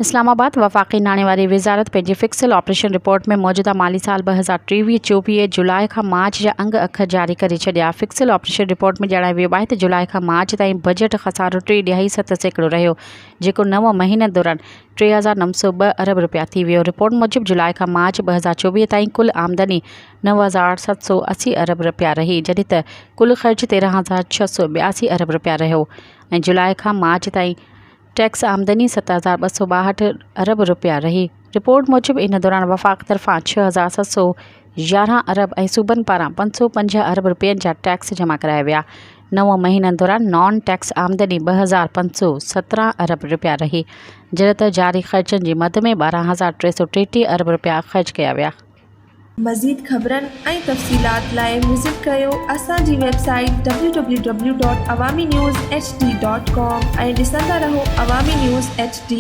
इस्लामाबाद वफ़ाक़ी नाणेवारी वज़ारत पंहिंजी pixel operation report में मौजूदा माली साल 2023-24 जुलाई खां मार्च जा अंग अखर जारी करे छॾिया। फ़िक्सल ऑपरेशन रिपोर्ट में ॼाणायो वियो आहे त जुलाई खां मार्च ताईं बजट ख़सारो 3.7% रहियो, जेको 9 महीननि दौरान 3,902 अरब रुपया थी वियो। रिपोर्ट मूजिबि जुलाई खां मार्च 2024 ताईं कुल आमदनी 9,780 अरब रुपया रही, जॾहिं त कुल ख़र्च 13,682 अरब रुपया रहियो ऐं जुलाई खां मार्च ताईं टैक्स आमदनी 7,262 अरब रुपया रही। रिपोर्ट मूजिबि इन दौरान वफ़ाक़ तरफ़ां 6,711 अरब ऐं सूबनि पारां 505 अरब रुपयनि जा टैक्स जमा कराया विया। 9 महीननि दौरान नॉन टैक्स आमदनी 2,517 अरब रुपया रही, जॾहिं त जारी ख़र्चनि जी मद में 12,333 अरब रुपया ख़र्च कया विया। मज़ीद ख़बरनि ऐं तफ़सीलात लाइ विज़िट कयो असांजी वेबसाइट www.awamiNewsHD.com ऐं ॾिसंदा रहो अवामी न्यूज़ HD।